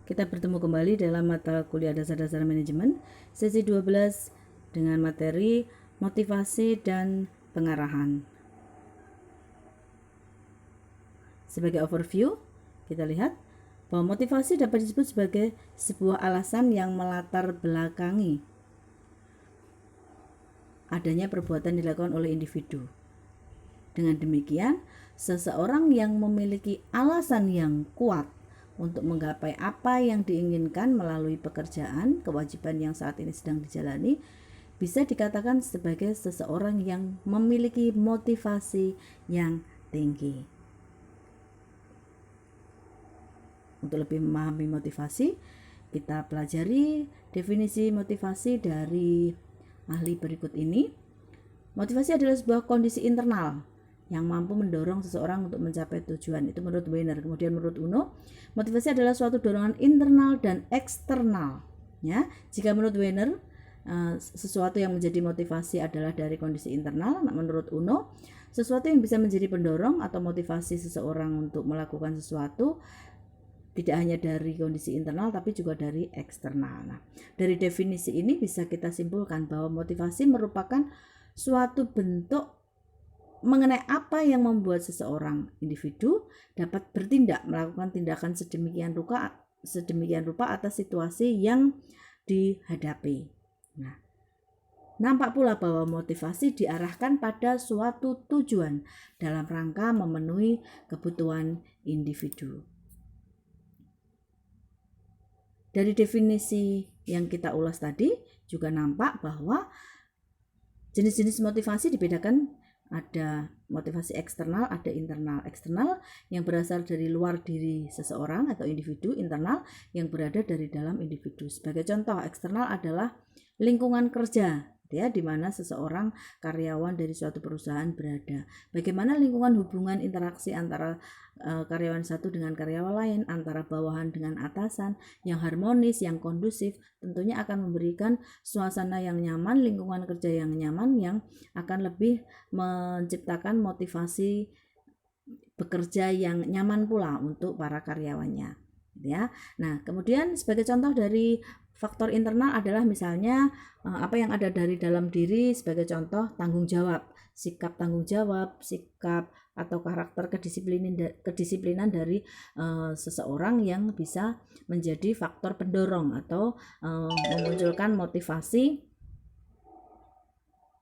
Kita bertemu kembali dalam mata kuliah dasar-dasar manajemen sesi 12 dengan materi motivasi dan pengarahan. Sebagai overview, kita lihat bahwa motivasi dapat disebut sebagai sebuah alasan yang melatar belakangi adanya perbuatan dilakukan oleh individu. Dengan demikian, seseorang yang memiliki alasan yang kuat untuk menggapai apa yang diinginkan melalui pekerjaan, kewajiban yang saat ini sedang dijalani, bisa dikatakan sebagai seseorang yang memiliki motivasi yang tinggi. Untuk lebih memahami motivasi, kita pelajari definisi motivasi dari ahli berikut ini. Motivasi adalah sebuah kondisi internal yang mampu mendorong seseorang untuk mencapai tujuan. Itu menurut Weiner. Kemudian menurut Uno, motivasi adalah suatu dorongan internal dan eksternal. Ya, jika menurut Weiner, sesuatu yang menjadi motivasi adalah dari kondisi internal. Menurut Uno, sesuatu yang bisa menjadi pendorong atau motivasi seseorang untuk melakukan sesuatu tidak hanya dari kondisi internal tapi juga dari eksternal. Nah, dari definisi ini bisa kita simpulkan bahwa motivasi merupakan suatu bentuk mengenai apa yang membuat seseorang individu dapat bertindak melakukan tindakan sedemikian rupa atas situasi yang dihadapi. Nah, nampak pula bahwa motivasi diarahkan pada suatu tujuan dalam rangka memenuhi kebutuhan individu. Dari definisi yang kita ulas tadi juga nampak bahwa jenis-jenis motivasi dibedakan. Ada motivasi eksternal, ada internal. Eksternal yang berasal dari luar diri seseorang atau individu, internal yang berada dari dalam individu. Sebagai contoh, eksternal adalah lingkungan kerja, ya, di mana seseorang karyawan dari suatu perusahaan berada. Bagaimana lingkungan hubungan interaksi antara karyawan satu dengan karyawan lain, antara bawahan dengan atasan, yang harmonis, yang kondusif, tentunya akan memberikan suasana yang nyaman, lingkungan kerja yang nyaman, yang akan lebih menciptakan motivasi bekerja yang nyaman pula untuk para karyawannya. Ya, nah kemudian sebagai contoh dari faktor internal adalah misalnya apa yang ada dari dalam diri, sebagai contoh tanggung jawab, sikap tanggung jawab, sikap atau karakter kedisiplinan dari seseorang yang bisa menjadi faktor pendorong atau memunculkan motivasi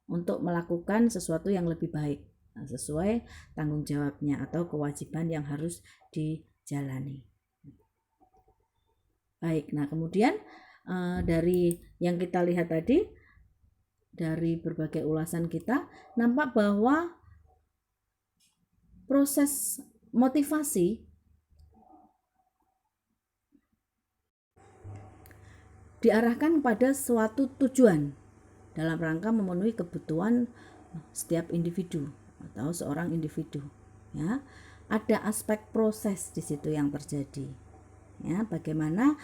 untuk melakukan sesuatu yang lebih baik sesuai tanggung jawabnya atau kewajiban yang harus dijalani. Baik, nah kemudian dari yang kita lihat tadi, dari berbagai ulasan kita, nampak bahwa proses motivasi diarahkan pada suatu tujuan dalam rangka memenuhi kebutuhan setiap individu atau seorang individu. Ya, ada aspek proses di situ yang terjadi. Ya, bagaimana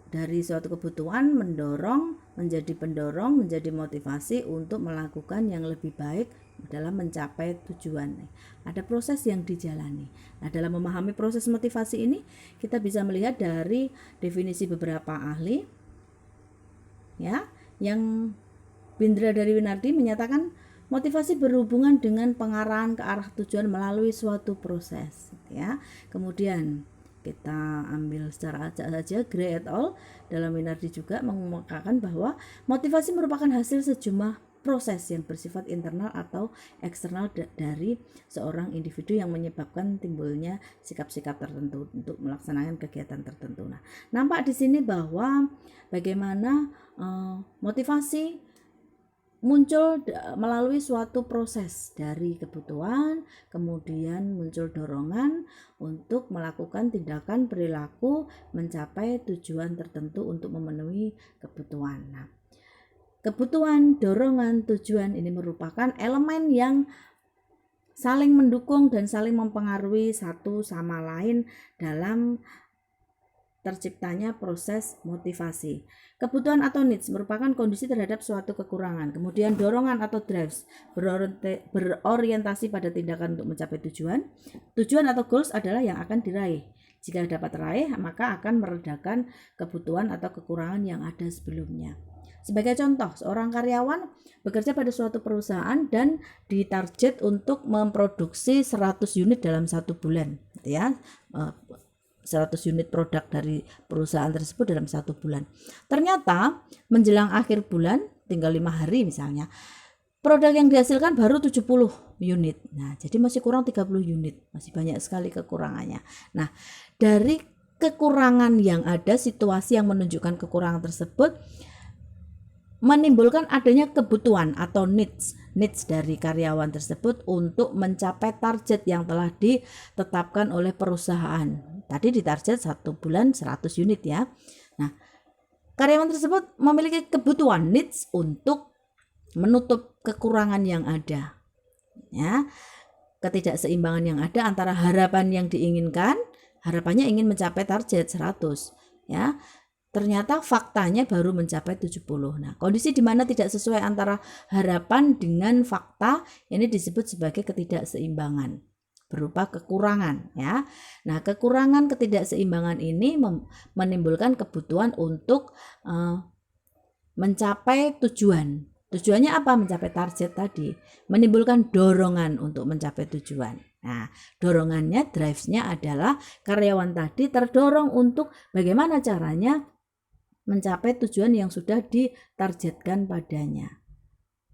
dari suatu kebutuhan mendorong, menjadi pendorong, menjadi motivasi untuk melakukan yang lebih baik dalam mencapai tujuan. Ada proses yang dijalani. Nah, dalam memahami proses motivasi ini, kita bisa melihat dari definisi beberapa ahli, ya, yang Bindra dari Winardi menyatakan motivasi berhubungan dengan pengarahan ke arah tujuan melalui suatu proses. Ya, kemudian kita ambil secara acak saja, Gray et al. Dalam Winardi juga mengungkapkan bahwa motivasi merupakan hasil sejumlah proses yang bersifat internal atau eksternal dari seorang individu yang menyebabkan timbulnya sikap-sikap tertentu untuk melaksanakan kegiatan tertentu. Nah, nampak di sini bahwa bagaimana motivasi muncul melalui suatu proses dari kebutuhan, kemudian muncul dorongan untuk melakukan tindakan perilaku mencapai tujuan tertentu untuk memenuhi kebutuhan. Nah, kebutuhan, dorongan, tujuan ini merupakan elemen yang saling mendukung dan saling mempengaruhi satu sama lain dalam terciptanya proses motivasi. Kebutuhan atau needs merupakan kondisi terhadap suatu kekurangan. Kemudian dorongan atau drives berorientasi pada tindakan untuk mencapai tujuan. Tujuan atau goals adalah yang akan diraih. Jika dapat raih, maka akan meredakan kebutuhan atau kekurangan yang ada sebelumnya. Sebagai contoh, seorang karyawan bekerja pada suatu perusahaan dan ditarget untuk memproduksi 100 unit dalam 1 bulan, gitu ya. 100 unit produk dari perusahaan tersebut dalam 1 bulan. Ternyata menjelang akhir bulan, tinggal 5 hari misalnya, produk yang dihasilkan baru 70 unit. Nah, jadi masih kurang 30 unit. Masih banyak sekali kekurangannya. Nah, dari kekurangan yang ada, situasi yang menunjukkan kekurangan tersebut menimbulkan adanya kebutuhan atau needs dari karyawan tersebut untuk mencapai target yang telah ditetapkan oleh perusahaan. Tadi ditarget 1 bulan 100 unit ya. Nah, karyawan tersebut memiliki kebutuhan needs untuk menutup kekurangan yang ada. Ya, ketidakseimbangan yang ada antara harapan yang diinginkan, harapannya ingin mencapai target 100 ya. Ternyata faktanya baru mencapai 70. Nah, kondisi di mana tidak sesuai antara harapan dengan fakta ini disebut sebagai ketidakseimbangan berupa kekurangan ya. Nah, kekurangan ketidakseimbangan ini menimbulkan kebutuhan untuk mencapai tujuan. Tujuannya apa? Mencapai target tadi. Menimbulkan dorongan untuk mencapai tujuan. Nah, dorongannya, drives-nya adalah karyawan tadi terdorong untuk bagaimana caranya mencapai tujuan yang sudah ditargetkan padanya.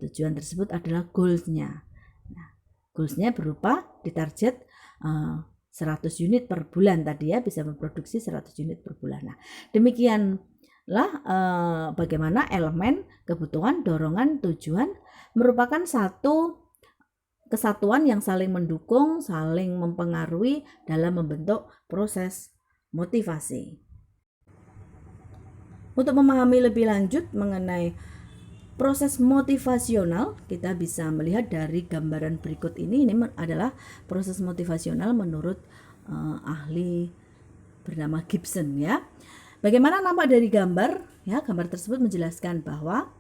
Tujuan tersebut adalah goals-nya. Nah, goals-nya berupa ditarget 100 unit per bulan tadi ya, bisa memproduksi 100 unit per bulan. Nah, demikianlah bagaimana elemen kebutuhan, dorongan, tujuan merupakan satu kesatuan yang saling mendukung, saling mempengaruhi dalam membentuk proses motivasi. Untuk memahami lebih lanjut mengenai proses motivasional, kita bisa melihat dari gambaran berikut ini. Ini adalah proses motivasional menurut ahli bernama Gibson ya. Bagaimana nampak dari gambar? Ya, gambar tersebut menjelaskan bahwa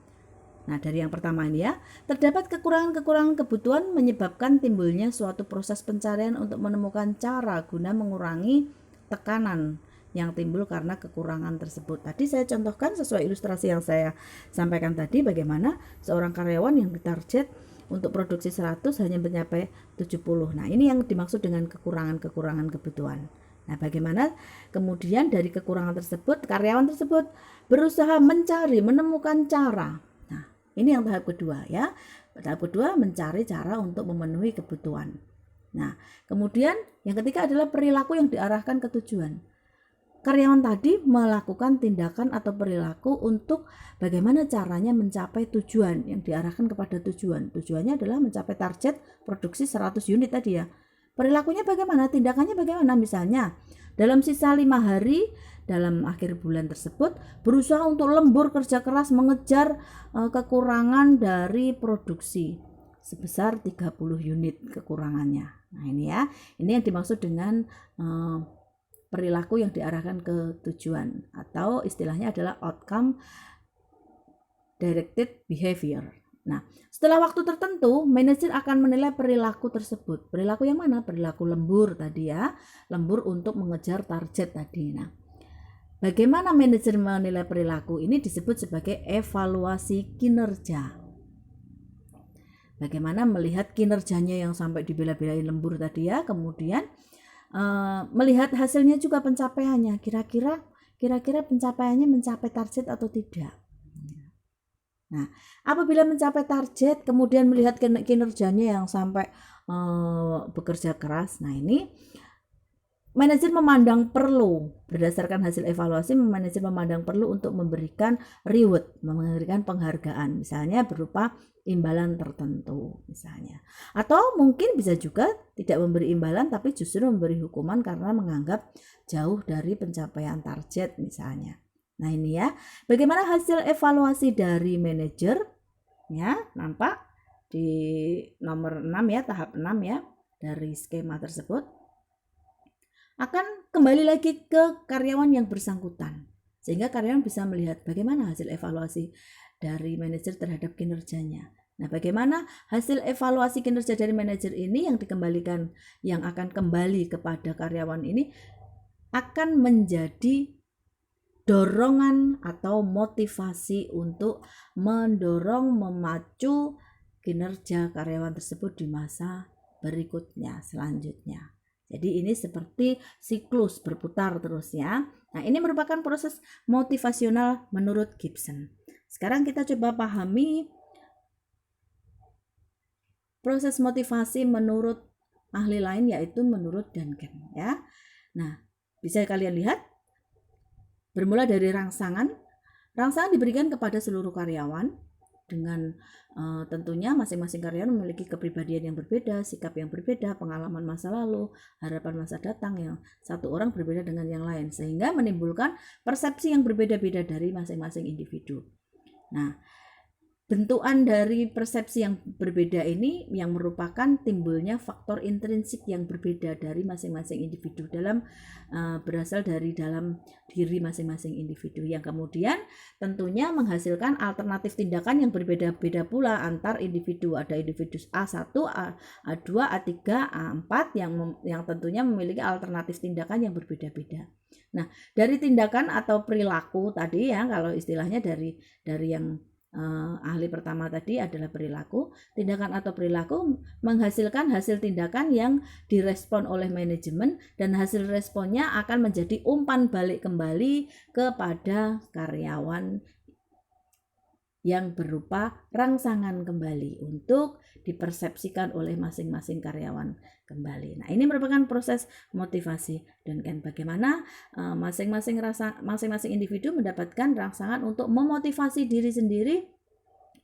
dari yang pertama ini ya, terdapat kekurangan-kekurangan kebutuhan menyebabkan timbulnya suatu proses pencarian untuk menemukan cara guna mengurangi tekanan yang timbul karena kekurangan tersebut. Tadi saya contohkan sesuai ilustrasi yang saya sampaikan tadi, bagaimana seorang karyawan yang ditarget untuk produksi 100 hanya mencapai 70. Nah, ini yang dimaksud dengan kekurangan-kekurangan kebutuhan. Nah, bagaimana kemudian dari kekurangan tersebut, karyawan tersebut berusaha menemukan cara. Nah, ini yang tahap kedua ya. Tahap kedua mencari cara untuk memenuhi kebutuhan. Nah, kemudian yang ketiga adalah perilaku yang diarahkan ke tujuan. Karyawan tadi melakukan tindakan atau perilaku untuk bagaimana caranya mencapai tujuan yang diarahkan kepada tujuan. Tujuannya adalah mencapai target produksi 100 unit tadi ya. Perilakunya bagaimana? Tindakannya bagaimana? Misalnya dalam sisa 5 hari dalam akhir bulan tersebut berusaha untuk lembur kerja keras mengejar kekurangan dari produksi sebesar 30 unit kekurangannya. Nah, ini ya. Ini yang dimaksud dengan perilaku yang diarahkan ke tujuan, atau istilahnya adalah outcome directed behavior. Nah, setelah waktu tertentu, manajer akan menilai perilaku tersebut. Perilaku yang mana? Perilaku lembur tadi ya, lembur untuk mengejar target tadi. Nah, bagaimana manajer menilai perilaku? Ini disebut sebagai evaluasi kinerja. Bagaimana melihat kinerjanya yang sampai dibela-belain lembur tadi ya, kemudian melihat hasilnya juga pencapaiannya, kira-kira pencapaiannya mencapai target atau tidak. Nah, apabila mencapai target kemudian melihat kinerjanya yang sampai bekerja keras, nah ini manajer memandang perlu, berdasarkan hasil evaluasi, manajer memandang perlu untuk memberikan reward, memberikan penghargaan, misalnya berupa imbalan tertentu misalnya. Atau mungkin bisa juga tidak memberi imbalan tapi justru memberi hukuman karena menganggap jauh dari pencapaian target misalnya. Nah, ini ya, bagaimana hasil evaluasi dari manajer ya, nampak di nomor 6 ya, tahap 6 ya dari skema tersebut. Akan kembali lagi ke karyawan yang bersangkutan, sehingga karyawan bisa melihat bagaimana hasil evaluasi dari manajer terhadap kinerjanya. Nah, bagaimana hasil evaluasi kinerja dari manajer ini yang dikembalikan, yang akan kembali kepada karyawan ini akan menjadi dorongan atau motivasi untuk mendorong, memacu kinerja karyawan tersebut di masa berikutnya, selanjutnya. Jadi ini seperti siklus berputar terus ya. Nah, ini merupakan proses motivasional menurut Gibson. Sekarang kita coba pahami proses motivasi menurut ahli lain, yaitu menurut Duncan ya. Nah, bisa kalian lihat bermula dari rangsangan. Rangsangan diberikan kepada seluruh karyawan dengan tentunya masing-masing karyawan memiliki kepribadian yang berbeda, sikap yang berbeda, pengalaman masa lalu, harapan masa datang yang satu orang berbeda dengan yang lain, sehingga menimbulkan persepsi yang berbeda-beda dari masing-masing individu. Nah, bentukan dari persepsi yang berbeda ini yang merupakan timbulnya faktor intrinsik yang berbeda dari masing-masing individu berasal dari dalam diri masing-masing individu, yang kemudian tentunya menghasilkan alternatif tindakan yang berbeda-beda pula antar individu. Ada individu A1, A2, A3, A4 yang tentunya memiliki alternatif tindakan yang berbeda-beda. Nah, dari tindakan atau perilaku tadi ya, kalau istilahnya dari yang ahli pertama tadi adalah perilaku. Tindakan atau perilaku menghasilkan hasil tindakan yang direspon oleh manajemen, dan hasil responnya akan menjadi umpan balik kembali kepada karyawan yang berupa rangsangan kembali untuk dipersepsikan oleh masing-masing karyawan kembali. Nah, ini merupakan proses motivasi, dan kan bagaimana masing-masing individu mendapatkan rangsangan untuk memotivasi diri sendiri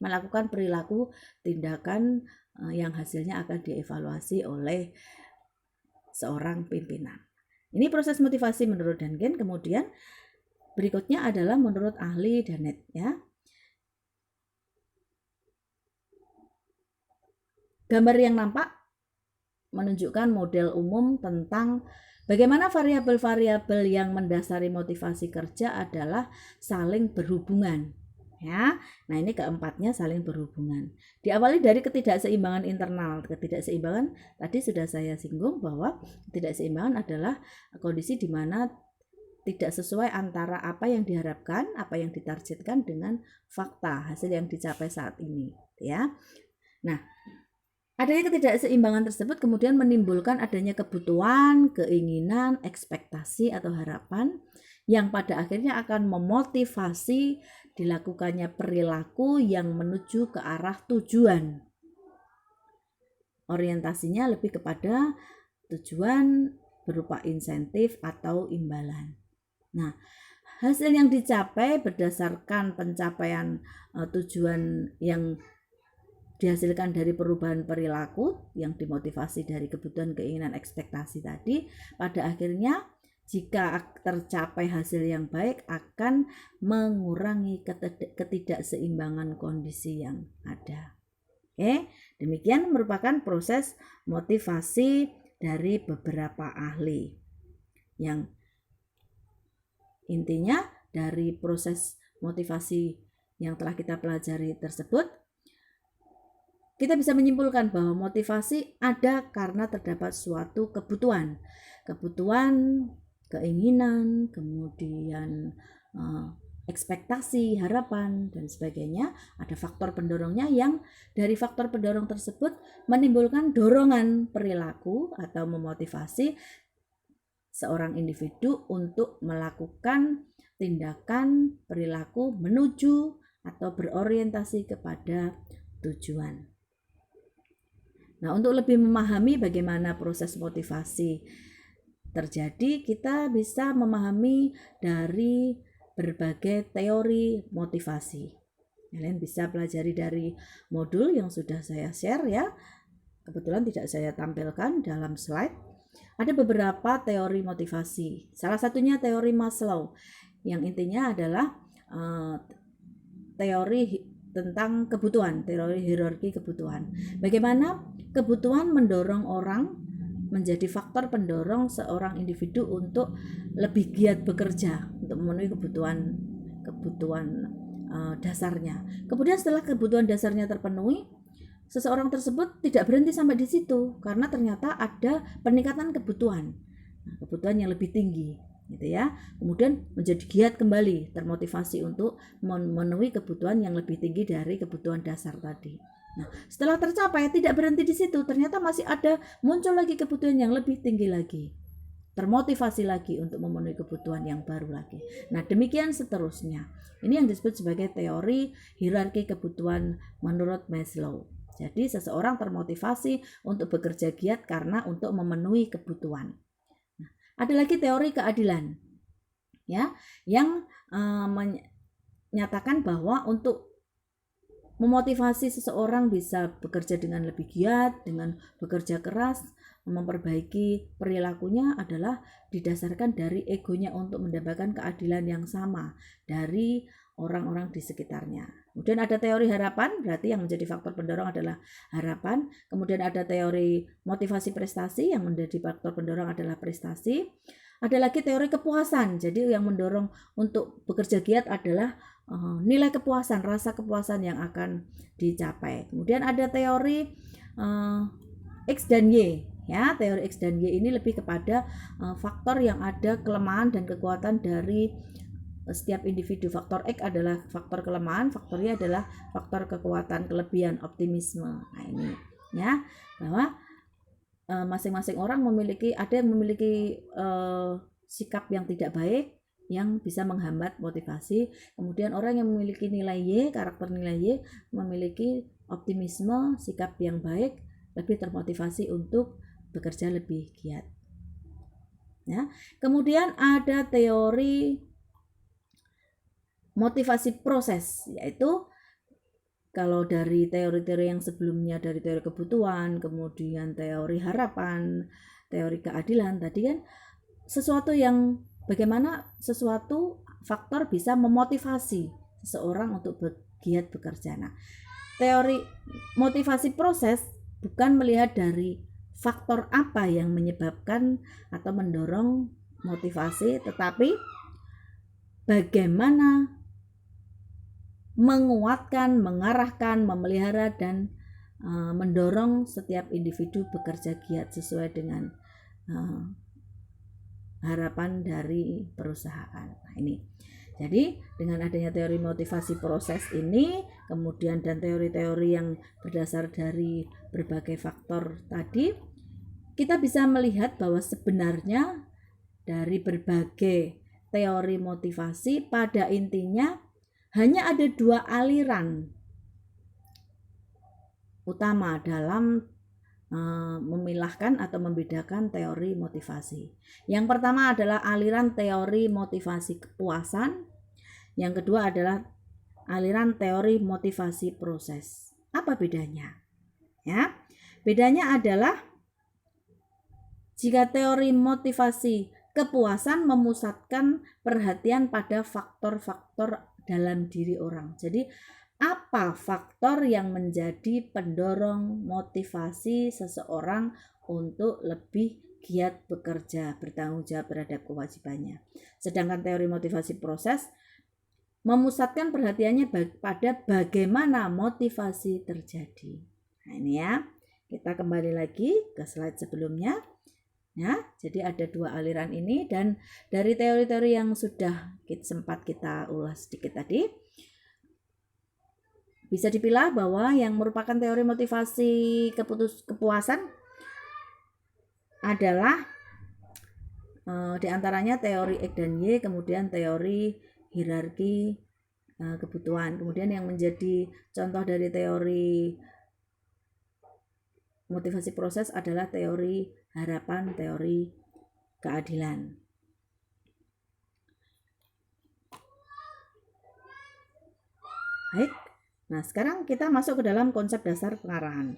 melakukan perilaku tindakan yang hasilnya akan dievaluasi oleh seorang pimpinan. Ini proses motivasi menurut Duncan. Kemudian berikutnya adalah menurut ahli Dennett ya. Gambar yang nampak menunjukkan model umum tentang bagaimana variabel-variabel yang mendasari motivasi kerja adalah saling berhubungan. Ya, nah ini keempatnya saling berhubungan. Diawali dari ketidakseimbangan internal. Ketidakseimbangan tadi sudah saya singgung bahwa ketidakseimbangan adalah kondisi di mana tidak sesuai antara apa yang diharapkan, apa yang ditargetkan dengan fakta hasil yang dicapai saat ini. Ya, nah adanya ketidakseimbangan tersebut kemudian menimbulkan adanya kebutuhan, keinginan, ekspektasi atau harapan yang pada akhirnya akan memotivasi dilakukannya perilaku yang menuju ke arah tujuan. Orientasinya lebih kepada tujuan berupa insentif atau imbalan. Nah, hasil yang dicapai berdasarkan pencapaian tujuan yang dihasilkan dari perubahan perilaku yang dimotivasi dari kebutuhan, keinginan, ekspektasi tadi, pada akhirnya jika tercapai hasil yang baik akan mengurangi ketidakseimbangan kondisi yang ada. Oke, demikian merupakan proses motivasi dari beberapa ahli. Yang intinya dari proses motivasi yang telah kita pelajari tersebut, kita bisa menyimpulkan bahwa motivasi ada karena terdapat suatu kebutuhan, keinginan, kemudian ekspektasi, harapan, dan sebagainya. Ada faktor pendorongnya yang dari faktor pendorong tersebut menimbulkan dorongan perilaku atau memotivasi seorang individu untuk melakukan tindakan perilaku menuju atau berorientasi kepada tujuan. Nah, untuk lebih memahami bagaimana proses motivasi terjadi, kita bisa memahami dari berbagai teori motivasi. Kalian bisa pelajari dari modul yang sudah saya share ya. Kebetulan tidak saya tampilkan dalam slide. Ada beberapa teori motivasi. Salah satunya teori Maslow, yang intinya adalah teori tentang kebutuhan, teori hierarki kebutuhan. Bagaimana kebutuhan mendorong orang menjadi faktor pendorong seorang individu untuk lebih giat bekerja untuk memenuhi kebutuhan dasarnya. Kemudian setelah kebutuhan dasarnya terpenuhi, seseorang tersebut tidak berhenti sampai di situ karena ternyata ada peningkatan kebutuhan yang lebih tinggi. gitu ya. Kemudian menjadi giat kembali, termotivasi untuk memenuhi kebutuhan yang lebih tinggi dari kebutuhan dasar tadi. Nah, setelah tercapai tidak berhenti di situ, ternyata masih ada muncul lagi kebutuhan yang lebih tinggi lagi. Termotivasi lagi untuk memenuhi kebutuhan yang baru lagi. Nah, demikian seterusnya. Ini yang disebut sebagai teori hierarki kebutuhan menurut Maslow. Jadi seseorang termotivasi untuk bekerja giat karena untuk memenuhi kebutuhan. Nah, ada lagi teori keadilan, ya, yang menyatakan bahwa untuk memotivasi seseorang bisa bekerja dengan lebih giat, dengan bekerja keras, memperbaiki perilakunya adalah didasarkan dari egonya untuk mendapatkan keadilan yang sama dari orang-orang di sekitarnya. Kemudian ada teori harapan, berarti yang menjadi faktor pendorong adalah harapan. Kemudian ada teori motivasi prestasi, yang menjadi faktor pendorong adalah prestasi. Ada lagi teori kepuasan, jadi yang mendorong untuk bekerja giat adalah nilai kepuasan, rasa kepuasan yang akan dicapai. Kemudian ada teori X dan Y, ya. Teori X dan Y ini lebih kepada faktor yang ada kelemahan dan kekuatan dari setiap individu. Faktor X adalah faktor kelemahan, faktor Y adalah faktor kekuatan, kelebihan, optimisme. Nah, ini ya, bahwa masing-masing orang ada yang memiliki sikap yang tidak baik yang bisa menghambat motivasi. Kemudian orang yang memiliki nilai Y, karakter nilai Y, memiliki optimisme, sikap yang baik, lebih termotivasi untuk bekerja lebih giat. Ya. Kemudian ada teori motivasi proses, yaitu kalau dari teori-teori yang sebelumnya, dari teori kebutuhan, kemudian teori harapan, teori keadilan tadi kan, sesuatu yang bagaimana sesuatu faktor bisa memotivasi seseorang untuk giat bekerja. Nah, teori motivasi proses bukan melihat dari faktor apa yang menyebabkan atau mendorong motivasi, tetapi bagaimana menguatkan, mengarahkan, memelihara, dan mendorong setiap individu bekerja giat sesuai dengan harapan dari perusahaan. Nah, ini. Jadi dengan adanya teori motivasi proses ini, kemudian dan teori-teori yang berdasar dari berbagai faktor tadi, kita bisa melihat bahwa sebenarnya dari berbagai teori motivasi pada intinya hanya ada dua aliran utama dalam memilahkan atau membedakan teori motivasi. Yang pertama adalah aliran teori motivasi kepuasan. Yang kedua adalah aliran teori motivasi proses. Apa bedanya? Ya, bedanya adalah jika teori motivasi kepuasan memusatkan perhatian pada faktor-faktor dalam diri orang. Jadi apa faktor yang menjadi pendorong motivasi seseorang untuk lebih giat bekerja, bertanggung jawab terhadap kewajibannya. Sedangkan teori motivasi proses memusatkan perhatiannya pada bagaimana motivasi terjadi. Nah, ini ya, kita kembali lagi ke slide sebelumnya. Ya, jadi ada dua aliran ini, dan dari teori-teori yang sudah sempat kita ulas sedikit tadi, bisa dipilah bahwa yang merupakan teori motivasi kepuasan adalah diantaranya teori X dan Y, kemudian teori hierarki kebutuhan. Kemudian yang menjadi contoh dari teori motivasi proses adalah teori harapan, teori keadilan. Baik. Nah, sekarang kita masuk ke dalam konsep dasar pengarahan.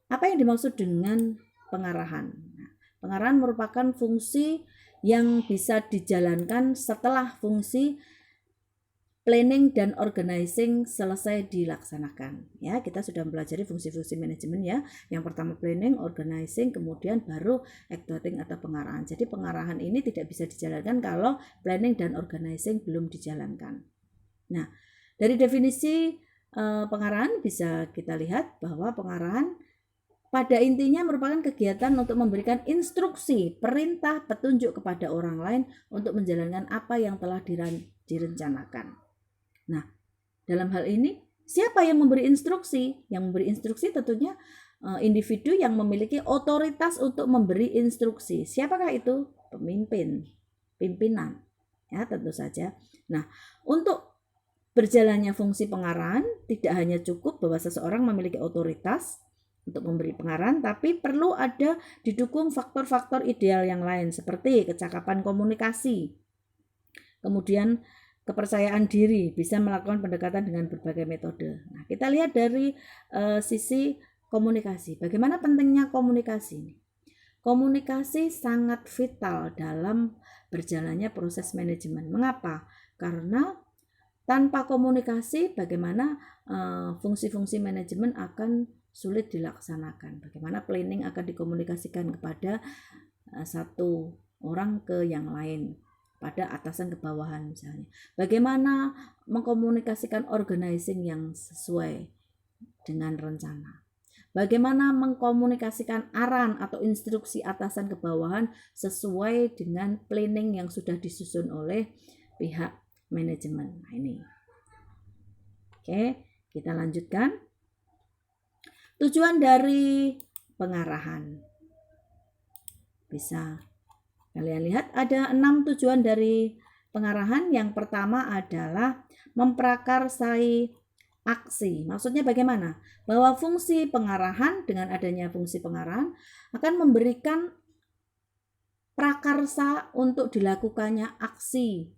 Apa yang dimaksud dengan pengarahan? Nah, pengarahan merupakan fungsi yang bisa dijalankan setelah fungsi planning dan organizing selesai dilaksanakan. Ya, kita sudah mempelajari fungsi-fungsi manajemen ya. Yang pertama planning, organizing, kemudian baru activating atau pengarahan. Jadi pengarahan ini tidak bisa dijalankan kalau planning dan organizing belum dijalankan. Nah, dari definisi pengarahan bisa kita lihat bahwa pengarahan pada intinya merupakan kegiatan untuk memberikan instruksi, perintah, petunjuk kepada orang lain untuk menjalankan apa yang telah direncanakan. Nah, dalam hal ini siapa yang memberi instruksi? Yang memberi instruksi tentunya individu yang memiliki otoritas untuk memberi instruksi. Siapakah itu? Pimpinan. Ya, tentu saja. Nah, untuk berjalannya fungsi pengarahan tidak hanya cukup bahwa seseorang memiliki otoritas untuk memberi pengarahan, tapi perlu ada didukung faktor-faktor ideal yang lain seperti kecakapan komunikasi, kemudian kepercayaan diri, bisa melakukan pendekatan dengan berbagai metode. Nah, kita lihat dari sisi komunikasi. Bagaimana pentingnya komunikasi? Komunikasi sangat vital dalam berjalannya proses manajemen. Mengapa? Karena tanpa komunikasi bagaimana fungsi-fungsi manajemen akan sulit dilaksanakan. Bagaimana planning akan dikomunikasikan kepada satu orang ke yang lain, pada atasan ke bawahan misalnya. Bagaimana mengkomunikasikan organizing yang sesuai dengan rencana. Bagaimana mengkomunikasikan arahan atau instruksi atasan ke bawahan sesuai dengan planning yang sudah disusun oleh pihak manajemen. Nah, ini. Oke, kita lanjutkan. Tujuan dari pengarahan. Bisa kalian lihat ada 6 tujuan dari pengarahan. Yang pertama adalah memprakarsai aksi. Maksudnya bagaimana? Bahwa fungsi pengarahan, dengan adanya fungsi pengarahan akan memberikan prakarsa untuk dilakukannya aksi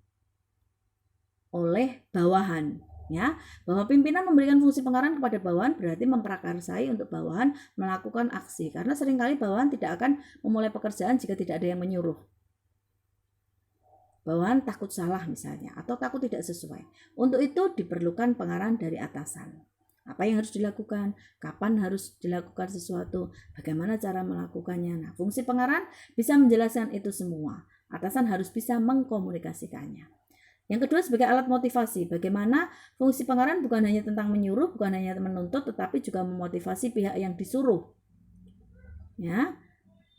oleh bawahan. Ya, bahwa pimpinan memberikan fungsi pengarahan kepada bawahan berarti memprakarsai untuk bawahan melakukan aksi, karena seringkali bawahan tidak akan memulai pekerjaan jika tidak ada yang menyuruh. Bawahan takut salah misalnya, atau takut tidak sesuai. Untuk itu diperlukan pengarahan dari atasan. Apa yang harus dilakukan, kapan harus dilakukan sesuatu, bagaimana cara melakukannya. Nah, fungsi pengarahan bisa menjelaskan itu semua. Atasan harus bisa mengkomunikasikannya. Yang kedua, sebagai alat motivasi. Bagaimana fungsi pengarahan bukan hanya tentang menyuruh, bukan hanya menuntut, tetapi juga memotivasi pihak yang disuruh. Ya.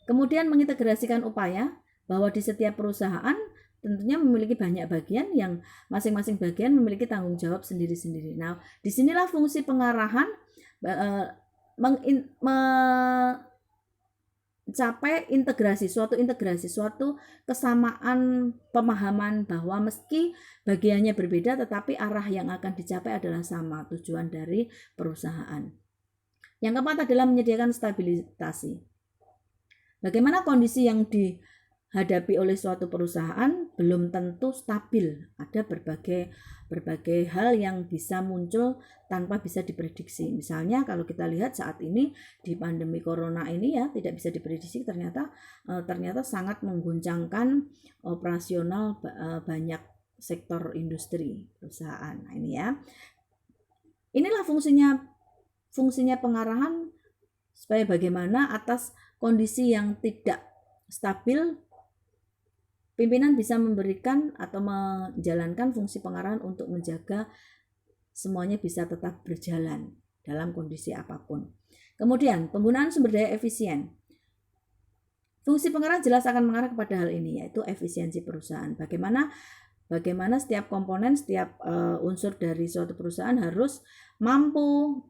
Kemudian mengintegrasikan upaya, bahwa di setiap perusahaan tentunya memiliki banyak bagian yang masing-masing bagian memiliki tanggung jawab sendiri-sendiri. Nah, disinilah fungsi pengarahan mencapai integrasi, suatu kesamaan pemahaman bahwa meski bagiannya berbeda tetapi arah yang akan dicapai adalah sama, tujuan dari perusahaan. Yang keempat adalah menyediakan stabilisasi. Bagaimana kondisi yang dihadapi oleh suatu perusahaan belum tentu stabil. Ada berbagai hal yang bisa muncul tanpa bisa diprediksi. Misalnya kalau kita lihat saat ini di pandemi corona ini ya tidak bisa diprediksi, ternyata sangat mengguncangkan operasional banyak sektor industri perusahaan. Nah, ini ya. Inilah fungsinya pengarahan, supaya bagaimana atas kondisi yang tidak stabil pimpinan bisa memberikan atau menjalankan fungsi pengarahan untuk menjaga semuanya bisa tetap berjalan dalam kondisi apapun. Kemudian, penggunaan sumber daya efisien. Fungsi pengarahan jelas akan mengarah kepada hal ini, yaitu efisiensi perusahaan. Bagaimana setiap komponen, setiap unsur dari suatu perusahaan harus mampu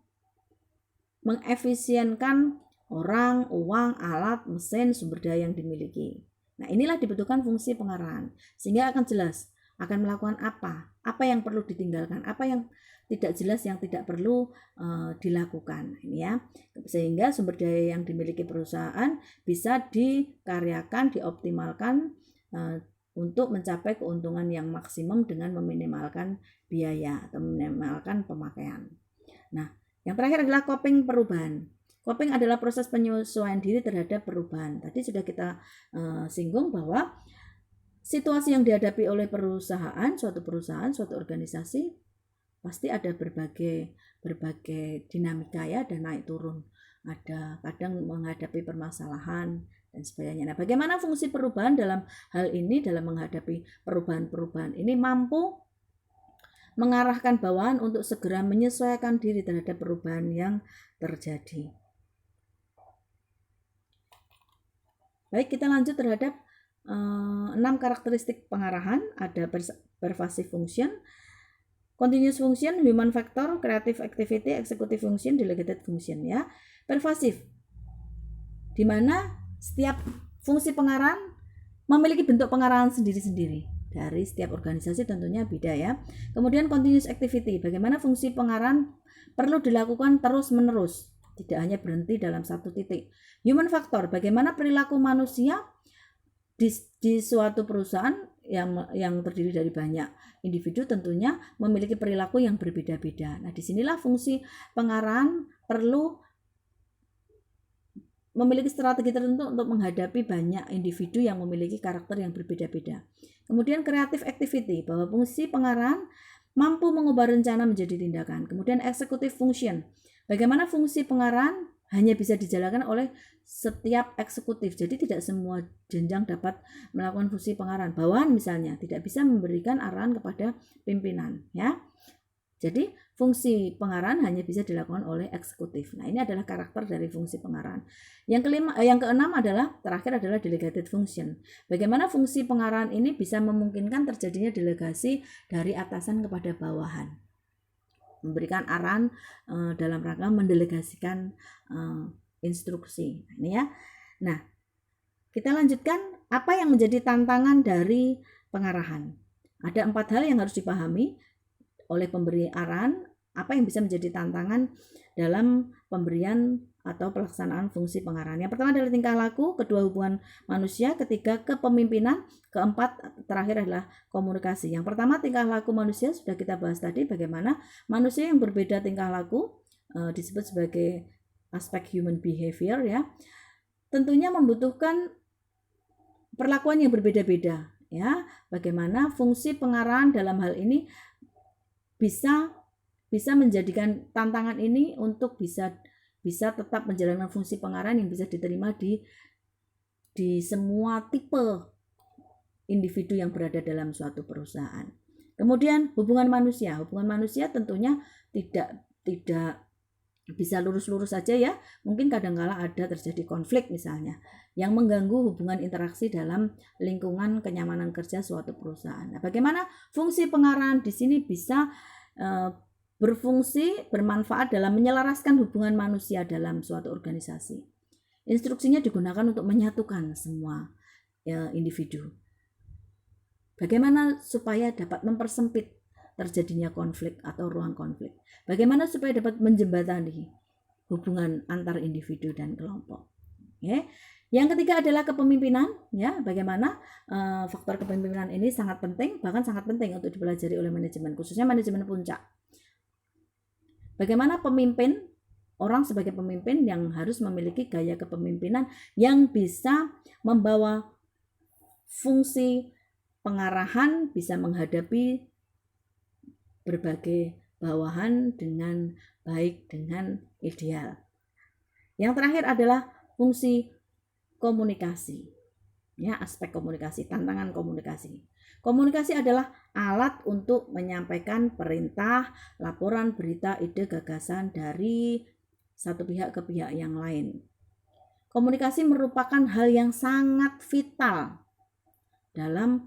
mengefisienkan orang, uang, alat, mesin, sumber daya yang dimiliki. Nah, inilah dibutuhkan fungsi pengarahan, sehingga akan jelas akan melakukan apa yang perlu ditinggalkan, apa yang tidak jelas yang tidak perlu dilakukan. Ini ya, sehingga sumber daya yang dimiliki perusahaan bisa dikaryakan, dioptimalkan untuk mencapai keuntungan yang maksimum dengan meminimalkan biaya atau meminimalkan pemakaian. Nah, yang terakhir adalah coping perubahan. Coping adalah proses penyesuaian diri terhadap perubahan. Tadi sudah kita singgung bahwa situasi yang dihadapi oleh suatu organisasi pasti ada berbagai dinamika ya, ada naik turun, ada kadang menghadapi permasalahan dan sebagainya. Nah, bagaimana fungsi perubahan dalam hal ini, dalam menghadapi perubahan-perubahan ini mampu mengarahkan bawahan untuk segera menyesuaikan diri terhadap perubahan yang terjadi. Baik, kita lanjut terhadap 6 karakteristik pengarahan. Ada pervasive function, continuous function, human factor, creative activity, executive function, delegated function ya. Pervasive, di mana setiap fungsi pengarahan memiliki bentuk pengarahan sendiri-sendiri. Dari setiap organisasi tentunya beda ya. Kemudian continuous activity, bagaimana fungsi pengarahan perlu dilakukan terus-menerus, tidak hanya berhenti dalam satu titik. Human factor, bagaimana perilaku manusia di suatu perusahaan yang terdiri dari banyak individu tentunya memiliki perilaku yang berbeda-beda. Nah, disinilah fungsi pengarahan perlu memiliki strategi tertentu untuk menghadapi banyak individu yang memiliki karakter yang berbeda-beda. Kemudian creative activity, bahwa fungsi pengarahan mampu mengubah rencana menjadi tindakan. Kemudian executive function, bagaimana fungsi pengarahan hanya bisa dijalankan oleh setiap eksekutif. Jadi tidak semua jenjang dapat melakukan fungsi pengarahan. Bawahan misalnya tidak bisa memberikan arahan kepada pimpinan ya. Jadi fungsi pengarahan hanya bisa dilakukan oleh eksekutif. Nah, ini adalah karakter dari fungsi pengarahan. Yang keenam adalah terakhir adalah delegated function. Bagaimana fungsi pengarahan ini bisa memungkinkan terjadinya delegasi dari atasan kepada bawahan. Memberikan arahan dalam rangka mendelegasikan instruksi. Ini ya. Nah, kita lanjutkan apa yang menjadi tantangan dari pengarahan. Ada 4 hal yang harus dipahami oleh pemberi arahan, apa yang bisa menjadi tantangan dalam pemberian atau pelaksanaan fungsi pengarahan. Yang pertama adalah tingkah laku, kedua hubungan manusia, ketiga kepemimpinan, keempat terakhir adalah komunikasi. Yang pertama tingkah laku manusia sudah kita bahas tadi, bagaimana manusia yang berbeda tingkah laku disebut sebagai aspek human behavior ya. Tentunya membutuhkan perlakuan yang berbeda-beda ya. Bagaimana fungsi pengarahan dalam hal ini bisa menjadikan tantangan ini untuk bisa tetap menjalankan fungsi pengarahan yang bisa diterima di semua tipe individu yang berada dalam suatu perusahaan. Kemudian hubungan manusia tentunya tidak bisa lurus-lurus saja ya. Mungkin kadang-kala ada terjadi konflik misalnya yang mengganggu hubungan interaksi dalam lingkungan kenyamanan kerja suatu perusahaan. Nah, bagaimana fungsi pengarahan di sini bisa berfungsi bermanfaat dalam menyelaraskan hubungan manusia dalam suatu organisasi. Instruksinya digunakan untuk menyatukan semua individu. Bagaimana supaya dapat mempersempit terjadinya konflik atau ruang konflik. Bagaimana supaya dapat menjembatani hubungan antar individu dan kelompok. Okay. Yang ketiga adalah kepemimpinan, ya. Bagaimana faktor kepemimpinan ini sangat penting, bahkan sangat penting untuk dipelajari oleh manajemen, khususnya manajemen puncak. Bagaimana pemimpin, orang sebagai pemimpin yang harus memiliki gaya kepemimpinan yang bisa membawa fungsi pengarahan, bisa menghadapi berbagai bawahan dengan baik, dengan ideal. Yang terakhir adalah fungsi komunikasi. Ya, aspek komunikasi, tantangan komunikasi. Komunikasi adalah alat untuk menyampaikan perintah, laporan, berita, ide, gagasan dari satu pihak ke pihak yang lain. Komunikasi merupakan hal yang sangat vital dalam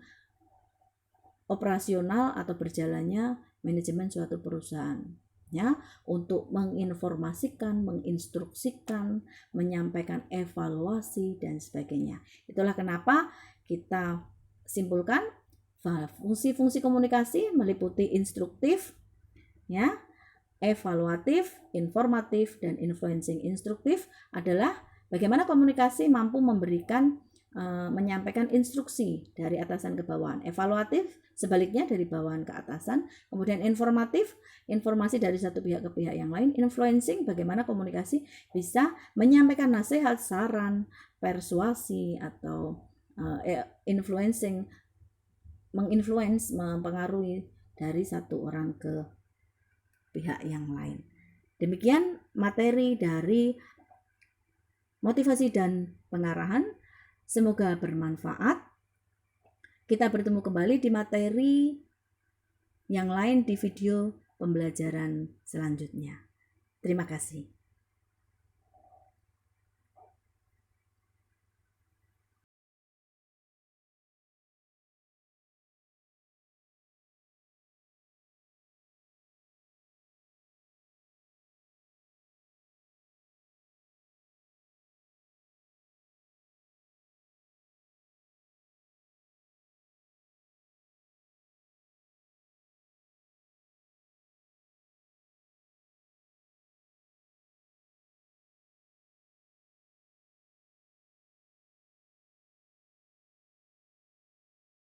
operasional atau berjalannya manajemen suatu perusahaan. Ya, untuk menginformasikan, menginstruksikan, menyampaikan evaluasi dan sebagainya. Itulah kenapa kita simpulkan fungsi-fungsi komunikasi meliputi instruktif, ya, evaluatif, informatif, dan influencing. Instruktif adalah bagaimana komunikasi mampu memberikan menyampaikan instruksi dari atasan ke bawahan. Evaluatif sebaliknya dari bawahan ke atasan. Kemudian informatif, informasi dari satu pihak ke pihak yang lain. Influencing, bagaimana komunikasi bisa menyampaikan nasihat, saran, persuasi atau influencing, menginfluence, mempengaruhi dari satu orang ke pihak yang lain. Demikian materi dari motivasi dan pengarahan. Semoga bermanfaat. Kita bertemu kembali di materi yang lain di video pembelajaran selanjutnya. Terima kasih.